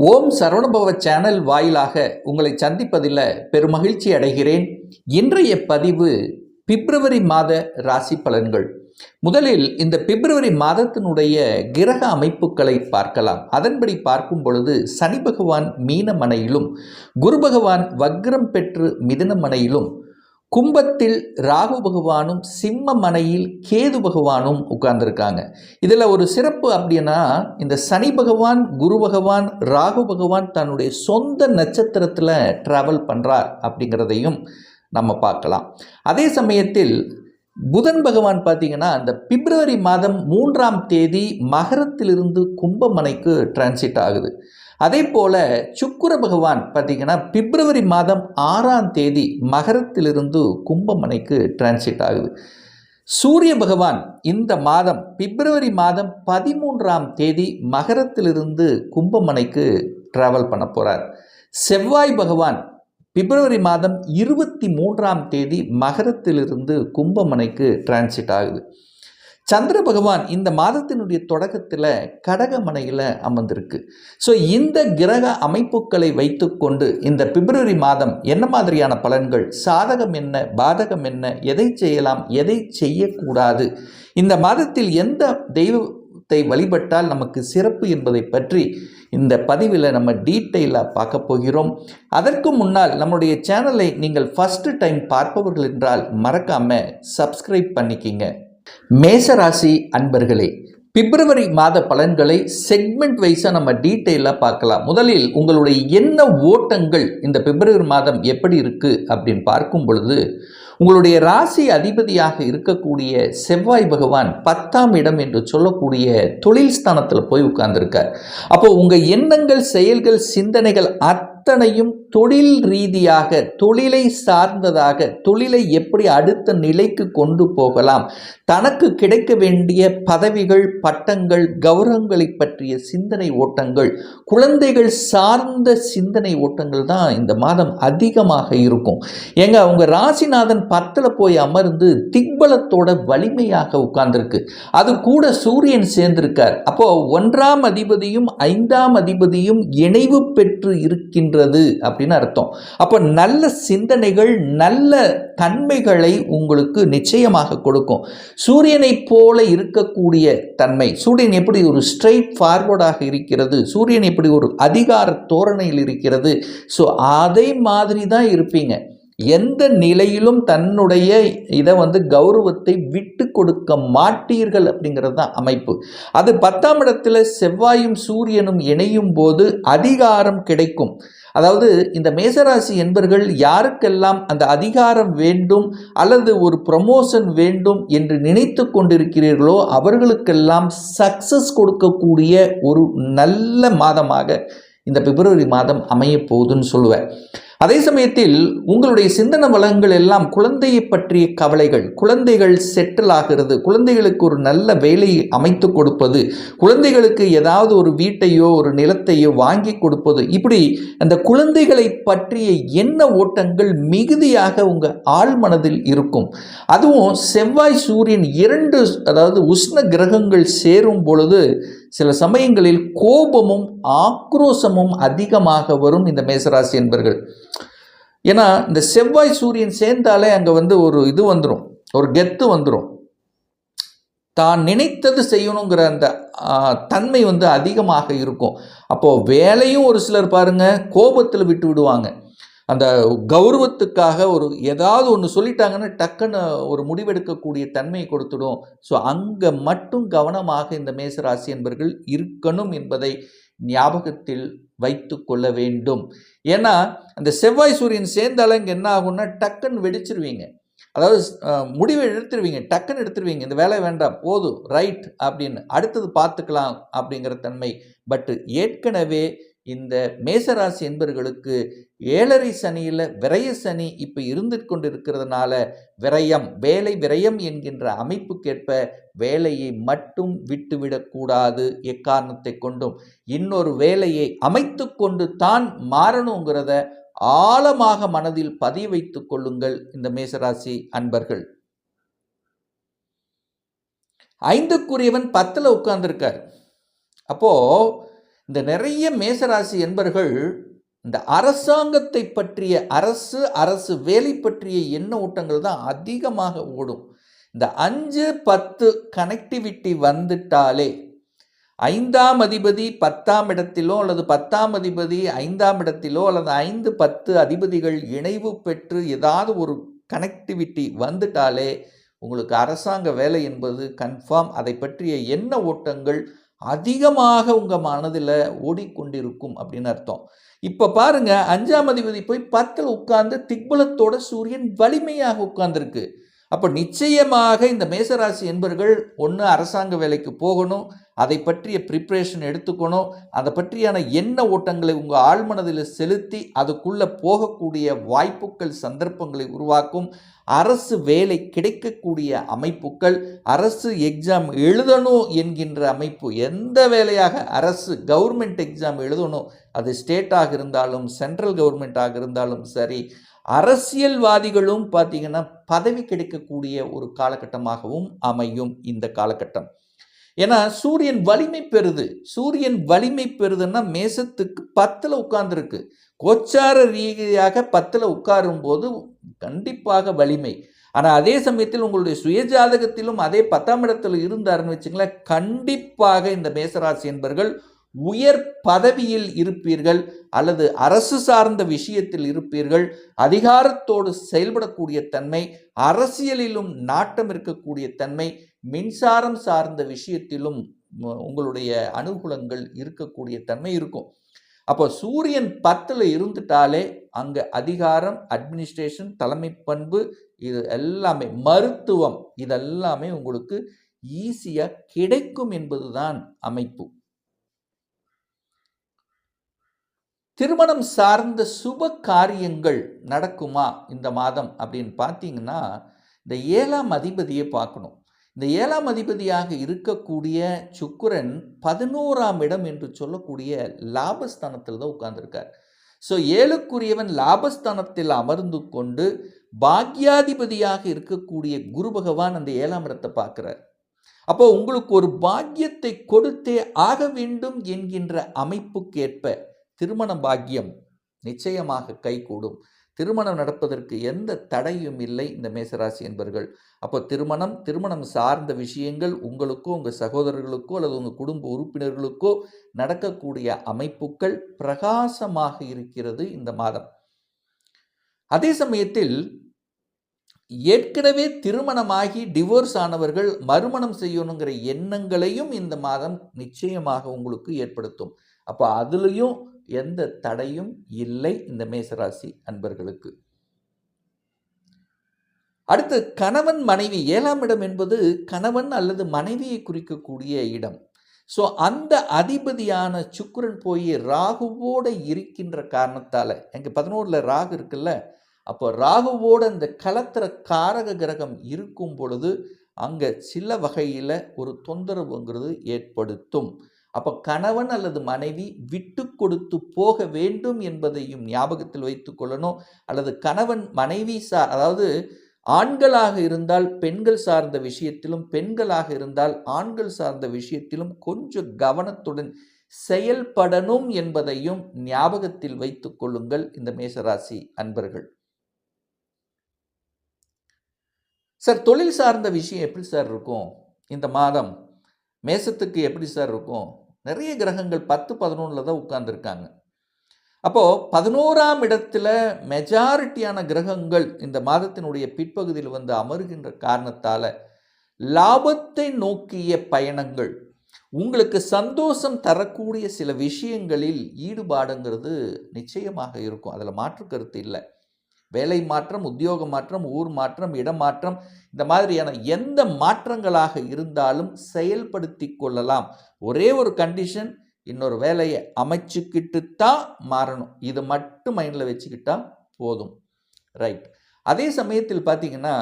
ஓம் Saravanabhava channel வாயிலாக உங்களை சந்திப்பதில் பெருமகிழ்ச்சி அடைகிறேன். இன்றைய பதிவு பிப்ரவரி மாத ராசி பலன்கள். முதலில் இந்த பிப்ரவரி மாதத்தினுடைய கிரக அமைப்புகளை பார்க்கலாம். அதன்படி பார்க்கும் பொழுது சனி பகவான் மீனமனையிலும், குரு பகவான் வக்ரம் பெற்று மிதுனமனையிலும், கும்பத்தில் ராகு பகவானும், சிம்ம மனையில் கேது பகவானும் உட்கார்ந்துருக்காங்க. இதில் ஒரு சிறப்பு அப்படின்னா, இந்த சனி பகவான், குரு பகவான், ராகு பகவான் தன்னுடைய சொந்த நட்சத்திரத்தில் ட்ராவல் பண்ணுறார் அப்படிங்கிறதையும் நம்ம பார்க்கலாம். அதே சமயத்தில் புதன் பகவான் பார்த்தீங்கன்னா இந்த பிப்ரவரி மாதம் 3ஆம் தேதி மகரத்திலிருந்து கும்பமனைக்கு டிரான்சிட் ஆகுது. அதே போல் சுக்கிர பகவான் பார்த்திங்கன்னா பிப்ரவரி மாதம் 6ஆம் தேதி மகரத்திலிருந்து கும்பமனைக்கு டிரான்சிட் ஆகுது. சூரிய பகவான் இந்த மாதம் பிப்ரவரி மாதம் 13ஆம் தேதி மகரத்திலிருந்து கும்பமனைக்கு டிராவல் பண்ண போகிறார். செவ்வாய் பகவான் பிப்ரவரி மாதம் 23ஆம் தேதி மகரத்திலிருந்து கும்பமனைக்கு டிரான்சிட் ஆகுது. சந்திர பகவான் இந்த மாதத்தினுடைய தொடக்கத்தில் கடகமனையில் அமர்ந்திருக்கு. ஸோ இந்த கிரக அமைப்புகளை வைத்துக்கொண்டு இந்த பிப்ரவரி மாதம் என்ன மாதிரியான பலன்கள், சாதகம் என்ன, பாதகம் என்ன, எதை செய்யலாம், எதை செய்யக்கூடாது, இந்த மாதத்தில் எந்த தெய்வத்தை வழிபட்டால் நமக்கு சிறப்பு என்பதை பற்றி இந்த பதிவில் நம்ம டீட்டெயிலாக பார்க்க போகிறோம். அதற்கு முன்னால் நம்முடைய சேனலை நீங்கள் ஃபஸ்ட்டு டைம் பார்ப்பவர்கள் என்றால் மறக்காமல் சப்ஸ்கிரைப் பண்ணிக்கிங்க. மேசராசி அன்பர்களே, பிப்ரவரி மாத பலன்களை செக்மெண்ட் வைஸாக நம்ம டீட்டெயிலாக பார்க்கலாம். முதலில் உங்களுடைய என்ன ஓட்டங்கள் இந்த பிப்ரவரி மாதம் எப்படி இருக்குது அப்படின்னு பார்க்கும் பொழுது, உங்களுடைய ராசி அதிபதியாக இருக்கக்கூடிய செவ்வாய் பகவான் 10ஆம் இடம் என்று சொல்லக்கூடிய தொழில் ஸ்தானத்தில் போய் உட்கார்ந்துருக்கார். அப்போது உங்கள் எண்ணங்கள், செயல்கள், சிந்தனைகள் அத்தனையும் தொழில் ரீதியாக, தொழிலை சார்ந்ததாக, தொழிலை எப்படி அடுத்த நிலைக்கு கொண்டு போகலாம், தனக்கு கிடைக்க வேண்டிய பதவிகள், பட்டங்கள், கௌரவங்களை பற்றிய சிந்தனை ஓட்டங்கள், குழந்தைகள் சார்ந்த சிந்தனை ஓட்டங்கள் தான் இந்த மாதம் அதிகமாக இருக்கும். ஏங்க, அவங்க ராசிநாதன் 10ல் போய் அமர்ந்து திக்பலத்தோட வலிமையாக உட்கார்ந்துருக்கு. அது கூட சூரியன் சேர்ந்திருக்கார். அப்போ 1ஆம் அதிபதியும் 5ஆம் அதிபதியும் இணைவு பெற்று இருக்கின்றது அப்படின்னு அர்த்தம். அப்போ நல்ல சிந்தனைகள், நல்ல தன்மைகளை உங்களுக்கு நிச்சயமாக கொடுக்கும். சூரியனை போல இருக்கக்கூடிய தன்மை, சூரியன் எப்படி ஒரு ஸ்ட்ரெயிட் ஃபார்வர்டாக இருக்கிறது, சூரியன் எப்படி ஒரு அதிகார தோரணையில் இருக்கிறது, ஸோ அதே மாதிரி தான் இருப்பீங்க. எந்த நிலையிலும் தன்னுடைய இதை கௌரவத்தை விட்டு கொடுக்க மாட்டீர்கள் அப்படிங்கிறது தான் அமைப்பு. அது 10ஆம் இடத்துல செவ்வாயும் சூரியனும் இணையும் போது அதிகாரம் கிடைக்கும். அதாவது இந்த மேசராசி என்பர்கள் யாருக்கெல்லாம் அந்த அதிகாரம் வேண்டும் அல்லது ஒரு ப்ரமோஷன் வேண்டும் என்று நினைத்து கொண்டிருக்கிறீர்களோ அவர்களுக்கெல்லாம் சக்சஸ் கொடுக்கக்கூடிய ஒரு நல்ல மாதமாக இந்த பிப்ரவரி மாதம் அமைய போகுதுன்னு சொல்லுவேன். அதே சமயத்தில் உங்களுடைய சிந்தனை வளங்கள் எல்லாம் குழந்தையை பற்றிய கவலைகள், குழந்தைகள் செட்டில் ஆகிறது, குழந்தைகளுக்கு ஒரு நல்ல வேலையை அமைத்து கொடுப்பது, குழந்தைகளுக்கு ஏதாவது ஒரு வீட்டையோ ஒரு நிலத்தையோ வாங்கி கொடுப்பது, இப்படி அந்த குழந்தைகளை பற்றிய எண்ண ஓட்டங்கள் மிகுதியாக உங்கள் ஆழ் மனதில் இருக்கும். அதுவும் செவ்வாய் சூரியன் 2 அதாவது உஷ்ண கிரகங்கள் சேரும் பொழுது சில சமயங்களில் கோபமும் ஆக்ரோஷமும் அதிகமாக வரும் இந்த மேசராசி என்பர்கள். ஏன்னா இந்த செவ்வாய் சூரியன் சேர்ந்தாலே அங்கே ஒரு இது வந்துடும், ஒரு கெத்து வந்துடும். தான் நினைத்தது செய்யணுங்கிற அந்த தன்மை அதிகமாக இருக்கும். அப்போது வேலையும் ஒரு சிலர் பாருங்கள் கோபத்தில் விட்டு விடுவாங்க. அந்த கௌரவத்துக்காக ஒரு ஏதாவது ஒன்று சொல்லிட்டாங்கன்னா டக்குன்னு ஒரு முடிவெடுக்கக்கூடிய தன்மையை கொடுத்துடும். ஸோ அங்கே மட்டும் கவனமாக இந்த மேசராசி என்பர்கள் இருக்கணும் என்பதை ஞாபகத்தில் வைத்து கொள்ள வேண்டும். ஏன்னா அந்த செவ்வாய் சூரியன் சேர்ந்தாலும் இங்கே என்ன ஆகும்னா டக்குன்னு வெடிச்சிருவீங்க. அதாவது முடிவை எடுத்துருவீங்க, டக்குன்னு எடுத்துருவீங்க, இந்த வேலை வேண்டாம், போதும், ரைட் அப்படின்னு, அடுத்தது பார்த்துக்கலாம் அப்படிங்கிற தன்மை. பட் ஏற்கனவே இந்த மேசராசி என்பர்களுக்கு 7.5 சனியில் விரய சனி இப்போ இருந்து கொண்டு இருக்கிறதுனால விரயம், வேலை விரயம் என்கின்ற அமைப்புக்கேற்ப வேலையை மட்டும் விட்டுவிடக்கூடாது. எக்காரணத்தை கொண்டும் இன்னொரு வேலையை அமைத்து கொண்டு தான் மாறணுங்கிறத ஆழமாக மனதில் பதிய வைத்துக் கொள்ளுங்கள் இந்த மேசராசி அன்பர்கள். 5க்குரியவன் 10ல் உட்கார்ந்துருக்கார். அப்போது இந்த நிறைய மேசராசி என்பர்கள் இந்த அரசாங்கத்தை பற்றிய அரசு வேலை பற்றிய எண்ண ஓட்டங்கள் தான் அதிகமாக ஓடும். இந்த 5-10 கனெக்டிவிட்டி வந்துட்டாலே 5ஆம் அதிபதி 10ஆம் இடத்திலோ அல்லது 10ஆம் அதிபதி 5ஆம் இடத்திலோ அல்லது 5-10 அதிபதிகள் இணைவு பெற்று ஏதாவது ஒரு கனெக்டிவிட்டி வந்துட்டாலே உங்களுக்கு அரசாங்க வேலை என்பது கன்ஃபார்ம். அதை பற்றிய எண்ண ஓட்டங்கள் அதிகமாக உங்கள் மனதில் ஓடிக்கொண்டிருக்கும் அப்படின்னு அர்த்தம். இப்போ பாருங்க, 5ஆம் அதிபதி போய் 10ல் உட்கார்ந்து திக்பலத்தோட சூரியன் வலிமையாக உட்கார்ந்துருக்கு. அப்போ நிச்சயமாக இந்த மேசராசி என்பர்கள் ஒன்று அரசாங்க வேலைக்கு போகணும், அதை பற்றிய ப்ரிப்ரேஷன் எடுத்துக்கணும், அதை பற்றியான எண்ண ஓட்டங்களை உங்கள் ஆழ்மனதில் செலுத்தி அதுக்குள்ளே போகக்கூடிய வாய்ப்புகள் சந்தர்ப்பங்களை உருவாக்கும். அரசு வேலை கிடைக்கக்கூடிய அமைப்புகள், அரசு எக்ஸாம் எழுதணும் என்கின்ற அமைப்பு, எந்த வேலையாக அரசு கவர்மெண்ட் எக்ஸாம் எழுதணும், அது ஸ்டேட்டாக இருந்தாலும் சென்ட்ரல் கவர்மெண்ட்டாக இருந்தாலும் சரி, அரசியல்வாதிகளும் பார்த்தீங்கன்னா பதவி கிடைக்கக்கூடிய ஒரு காலகட்டமாகவும் அமையும் இந்த காலகட்டம். ஏன்னா சூரியன் வலிமை பெறுது. சூரியன் வலிமை பெறுதுன்னா மேசத்துக்கு 10ல் உட்கார்ந்துருக்கு. கோச்சார ரீதியாக 10ல் உட்காரும் போது கண்டிப்பாக வலிமை. ஆனால் அதே சமயத்தில் உங்களுடைய சுயஜாதகத்திலும் அதே 10ஆம் இடத்தில் இருந்தாருன்னு வச்சுங்களேன், கண்டிப்பாக இந்த மேசராசி என்பர்கள் உயர் பதவியில் இருப்பீர்கள் அல்லது அரசு சார்ந்த விஷயத்தில் இருப்பீர்கள். அதிகாரத்தோடு செயல்படக்கூடிய தன்மை, அரசியலிலும் நாட்டம் இருக்கக்கூடிய தன்மை, மின்சாரம் சார்ந்த விஷயத்திலும் உங்களுடைய அனுகூலங்கள் இருக்கக்கூடிய தன்மை இருக்கும். அப்போ சூரியன் 10ல் இருந்துட்டாலே அங்கே அதிகாரம், அட்மினிஸ்ட்ரேஷன், தலைமை பண்பு, இது எல்லாமே மருத்துவம், இதெல்லாமே உங்களுக்கு ஈஸியாக கிடைக்கும் என்பதுதான் அமைப்பு. திருமணம் சார்ந்த சுப காரியங்கள் நடக்குமா இந்த மாதம் அப்படின்னு பார்த்தீங்கன்னா, இந்த 7ஆம் அதிபதியை பார்க்கணும். இந்த 7ஆம் அதிபதியாக இருக்கக்கூடிய சுக்கிரன் 11ஆம் இடம் என்று சொல்லக்கூடிய லாபஸ்தானத்தில் தான் உட்கார்ந்துருக்கார். ஸோ 7க்குரியவன் லாபஸ்தானத்தில் அமர்ந்து கொண்டு பாக்யாதிபதியாக இருக்கக்கூடிய குரு பகவான் அந்த 7ஆம் இடத்தை பார்க்கிறார். அப்போ உங்களுக்கு ஒரு பாக்கியத்தை கொடுத்தே ஆக வேண்டும் என்கின்ற அமைப்புக்கேற்ப திருமண பாக்கியம் நிச்சயமாக கைகூடும். திருமணம் நடப்பதற்கு எந்த தடையும் இல்லை இந்த மேசராசி என்பர்கள். அப்போ திருமணம் சார்ந்த விஷயங்கள் உங்களுக்கோ உங்கள் சகோதரர்களுக்கோ அல்லது உங்கள் குடும்ப உறுப்பினர்களுக்கோ நடக்கக்கூடிய அமைப்புகள் பிரகாசமாக இருக்கிறது இந்த மாதம். அதே சமயத்தில் ஏற்கனவே திருமணமாகி டிவோர்ஸ் ஆனவர்கள் மறுமணம் செய்யணுங்கிற எண்ணங்களையும் இந்த மாதம் நிச்சயமாக உங்களுக்கு ஏற்படுத்தும். அப்போ அதுலேயும் எந்த தடையும் இல்லை இந்த மேசராசி அன்பர்களுக்கு. அடுத்து கணவன் மனைவி, 7ஆம் இடம் என்பது கணவன் அல்லது மனைவியை குறிக்கக்கூடிய இடம். ஸோ அந்த அதிபதியான சுக்கிரன் போய் ராகுவோட இருக்கின்ற காரணத்தால், எங்கள் 11ல் ராகு இருக்குல்ல, அப்போ ராகுவோட இந்த கலத்திர காரக கிரகம் இருக்கும் பொழுது அங்கே சில வகையில் ஒரு தொந்தரவுங்கிறது ஏற்படுத்தும். அப்போ கணவன் அல்லது மனைவி விட்டு கொடுத்து போக வேண்டும் என்பதையும் ஞாபகத்தில் வைத்து கொள்ளணும். அல்லது கணவன் மனைவி அதாவது ஆண்களாக இருந்தால் பெண்கள் சார்ந்த விஷயத்திலும், பெண்களாக இருந்தால் ஆண்கள் சார்ந்த விஷயத்திலும் கொஞ்சம் கவனத்துடன் செயல்படணும் என்பதையும் ஞாபகத்தில் வைத்துக் கொள்ளுங்கள் இந்த மேசராசி அன்பர்கள். சார், தொழில் சார்ந்த விஷயம் எப்படி சார் இருக்கும் இந்த மாதம்? மேசத்துக்கு எப்படி சார் இருக்கும்? நிறைய கிரகங்கள் 10-11ல் தான் உட்கார்ந்துருக்காங்க. அப்போது 11ஆம் இடத்துல மெஜாரிட்டியான கிரகங்கள் இந்த மாதத்தினுடைய பிற்பகுதியில் வந்து அமருகின்ற காரணத்தால் லாபத்தை நோக்கிய பயணங்கள், உங்களுக்கு சந்தோஷம் தரக்கூடிய சில விஷயங்களில் ஈடுபாடுங்கிறது நிச்சயமாக இருக்கும். அதில் மாற்று கருத்து இல்லை. வேலை மாற்றம், உத்தியோக மாற்றம், ஊர் மாற்றம், இடமாற்றம், இந்த மாதிரியான எந்த மாற்றங்களாக இருந்தாலும் செயல்படுத்தி கொள்ளலாம். ஒரே ஒரு கண்டிஷன், இன்னொரு வேலையை அமைச்சுக்கிட்டு தான் மாறணும். இது மட்டும் மைண்டில் வச்சுக்கிட்டா போதும். ரைட். அதே சமயத்தில் பார்த்தீங்கன்னா,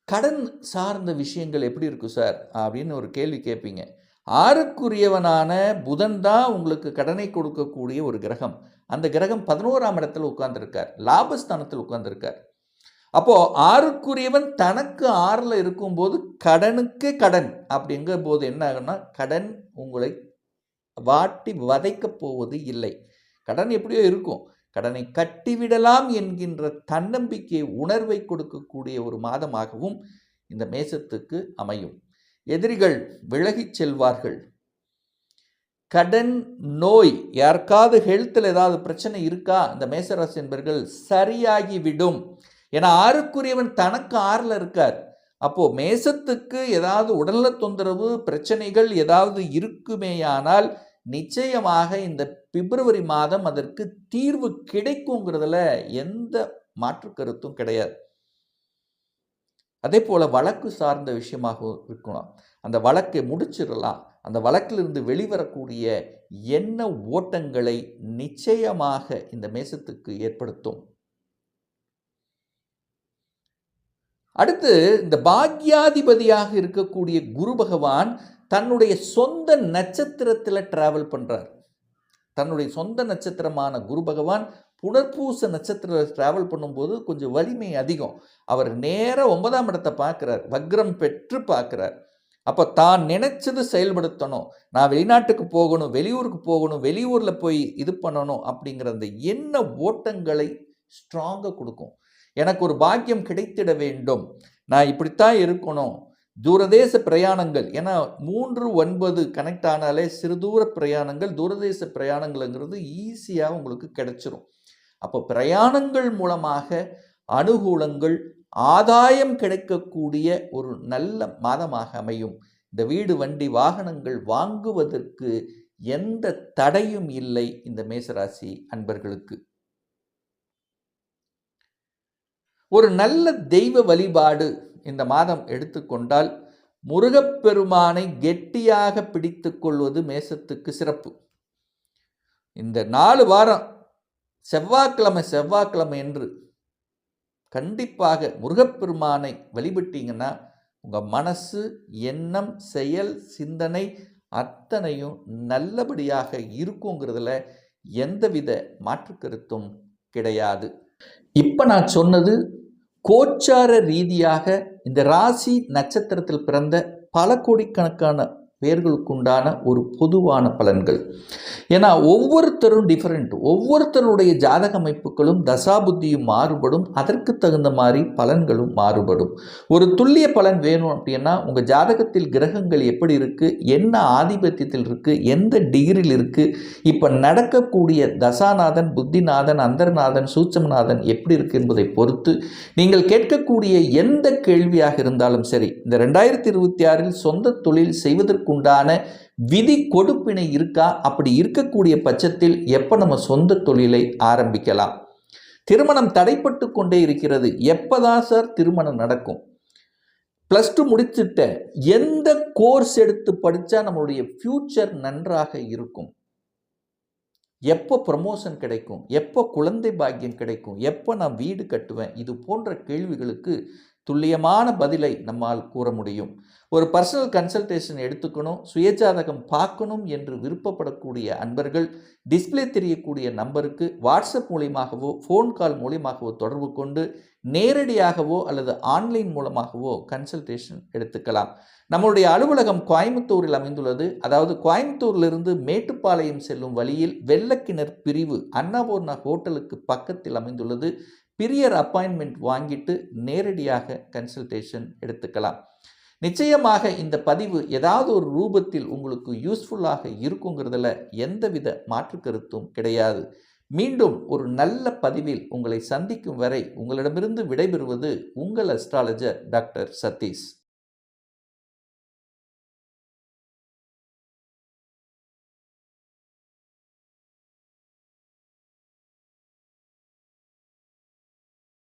கடன் சார்ந்த விஷயங்கள் எப்படி இருக்கும் சார் அப்படின்னு ஒரு கேள்வி கேட்பீங்க. 6க்குரியவனான புதன் தான் உங்களுக்கு கடனை கொடுக்கக்கூடிய ஒரு கிரகம். அந்த கிரகம் 11ஆம் இடத்துல உட்கார்ந்துருக்கார், லாபஸ்தானத்தில் உட்கார்ந்துருக்கார். அப்போது 6க்குரியவன் தனக்கு 6ல் இருக்கும்போது கடனுக்கு கடன் அப்படிங்கிற போது என்ன ஆகுன்னா, கடன் உங்களை வாட்டி வதைக்கப் போவது இல்லை. கடன் எப்படியோ இருக்கும், கடனை கட்டிவிடலாம் என்கின்ற தன்னம்பிக்கை உணர்வை கொடுக்கக்கூடிய ஒரு மாதமாகவும் இந்த மேசத்துக்கு அமையும். எதிரிகள் விலகிச் செல்வார்கள். கடன், நோய், யாருக்காவது ஹெல்த்தில் ஏதாவது பிரச்சனை இருக்கா, இந்த மேசராசி என்பர்கள் சரியாகிவிடும். ஏன்னா 6க்குரியவன் தனக்கு 6ல் இருக்கார். அப்போ மேசத்துக்கு ஏதாவது உடல்நல தொந்தரவு பிரச்சனைகள் ஏதாவது இருக்குமேயானால் நிச்சயமாக இந்த பிப்ரவரி மாதம் அதற்கு தீர்வு கிடைக்குங்கிறதுல எந்த மாற்று கருத்தும் கிடையாது. அதே போல வழக்கு சார்ந்த விஷயமாக இருக்கலாம், அந்த வழக்கை முடிச்சிடலாம். அந்த வழக்கிலிருந்து வெளிவரக்கூடிய எண்ண ஓட்டங்களை நிச்சயமாக இந்த மேசத்துக்கு ஏற்படுத்தும். அடுத்து இந்த பாக்யாதிபதியாக இருக்கக்கூடிய குரு பகவான் தன்னுடைய சொந்த நட்சத்திரத்தில் டிராவல் பண்றார். தன்னுடைய சொந்த நட்சத்திரமான குரு பகவான் புனர்பூச நட்சத்திரத்தில் டிராவல் பண்ணும்போது கொஞ்சம் வலிமை அதிகம். அவர் நேராக 9ஆம் இடத்தை பார்க்குறார், வக்ரம் பெற்று பார்க்குறார். அப்போ தான் நினைச்சது செயல்படுத்தணும், நான் வெளிநாட்டுக்கு போகணும், வெளியூருக்கு போகணும், வெளியூரில் போய் இது பண்ணணும் அப்படிங்கிற அந்த எண்ண ஓட்டங்களை ஸ்ட்ராங்காக கொடுக்கும். எனக்கு ஒரு பாக்கியம் கிடைத்திட வேண்டும், நான் இப்படித்தான் இருக்கணும், தூரதேச பிரயாணங்கள், ஏன்னா 3-9 கனெக்ட் ஆனாலே சிறு தூர பிரயாணங்கள், தூரதேச பிரயாணங்கள்ங்கிறது ஈஸியாக உங்களுக்கு கிடைச்சிரும். அப்போ பிரயாணங்கள் மூலமாக அனுகூலங்கள், ஆதாயம் கிடைக்கக்கூடிய ஒரு நல்ல மாதமாக அமையும். இந்த வீடு, வண்டி, வாகனங்கள் வாங்குவதற்கு எந்த தடையும் இல்லை இந்த மேசராசி அன்பர்களுக்கு. ஒரு நல்ல தெய்வ வழிபாடு இந்த மாதம் எடுத்துக்கொண்டால் முருகப்பெருமானை கெட்டியாக பிடித்து கொள்வது மேசத்துக்கு சிறப்பு. இந்த 4 வாரம் செவ்வாய்க்கிழமை என்று கண்டிப்பாக முருகப்பெருமானை வழிபட்டீங்கன்னா உங்கள் மனசு, எண்ணம், செயல், சிந்தனை அத்தனையும் நல்லபடியாக இருக்குங்கிறதுல எந்தவித மாற்று கருத்தும் கிடையாது. இப்போ நான் சொன்னது கோச்சார ரீதியாக இந்த ராசி நட்சத்திரத்தில் பிறந்த பல கோடிக்கணக்கான பேர்களுக்குண்டான ஒரு பொதுவான பலன்கள். ஏன்னா ஒவ்வொருத்தரும் டிஃபரெண்ட், ஒவ்வொருத்தருடைய ஜாதக அமைப்புகளும் தசாபுத்தியும் மாறுபடும், அதற்கு தகுந்த மாதிரி பலன்களும் மாறுபடும். ஒரு துல்லிய பலன் வேணும் அப்படின்னா உங்கள் ஜாதகத்தில் கிரகங்கள் எப்படி இருக்குது, என்ன ஆதிபத்தியத்தில் இருக்குது, எந்த டிகிரியில் இருக்குது, இப்போ நடக்கக்கூடிய தசாநாதன், புத்திநாதன், அந்தர்நாதன், சூட்சமநாதன் எப்படி இருக்குது என்பதை பொறுத்து நீங்கள் கேட்கக்கூடிய எந்த கேள்வியாக இருந்தாலும் சரி, இந்த 2026 சொந்த தொழில் செய்வதற்கு உண்டான விதி கொடுப்பினை இருக்கா, அப்படி இருக்கக்கூடிய பட்சத்தில் எப்ப நம்ம சொந்த தொழிலை ஆரம்பிக்கலாம்? திருமணம் தடைப்பட்டு கொண்டே இருக்கிறது, எப்பதான் சார் திருமணம் நடக்கும்? +2 முடிச்சுட்ட எந்த கோர்ஸ் எடுத்து படிச்சா நம்மளுடைய ஃபியூச்சர் நன்றாக இருக்கும்? எப்போ ப்ரமோஷன் கிடைக்கும், எப்போ குழந்தை பாக்கியம் கிடைக்கும், எப்போ நான் வீடு கட்டுவேன்? இது போன்ற கேள்விகளுக்கு துல்லியமான பதிலை நம்மால் கூற முடியும். ஒரு பர்சனல் கன்சல்டேஷன் எடுத்துக்கணும், சுயஜாதகம் பார்க்கணும் என்று விருப்பப்படக்கூடிய அன்பர்கள் டிஸ்பிளே தெரியக்கூடிய நம்பருக்கு வாட்ஸ்அப் மூலியமாகவோ ஃபோன் கால் மூலியமாகவோ தொடர்பு கொண்டு நேரடியாகவோ அல்லது ஆன்லைன் மூலமாகவோ கன்சல்டேஷன் எடுத்துக்கலாம். நம்மளுடைய அலுவலகம் கோயம்புத்தூரில் அமைந்துள்ளது. அதாவது கோயம்புத்தூரிலிருந்து மேட்டுப்பாளையம் செல்லும் வழியில் வெள்ளக்கிணர் பிரிவு அன்னபூர்ணா ஹோட்டலுக்கு பக்கத்தில் அமைந்துள்ளது. பிரியர் அப்பாயின்மெண்ட் வாங்கிட்டு நேரடியாக கன்சல்டேஷன் எடுத்துக்கலாம். நிச்சயமாக இந்த பதிவு ஏதாவது ஒரு ரூபத்தில் உங்களுக்கு யூஸ்ஃபுல்லாக இருக்குங்கிறதுல எந்தவித மாற்று கருத்தும் கிடையாது. மீண்டும் ஒரு நல்ல பதிவில் உங்களை சந்திக்கும் வரை உங்களிடமிருந்து விடைபெறுவது உங்கள் அஸ்ட்ராலஜர் டாக்டர் சதீஷ்.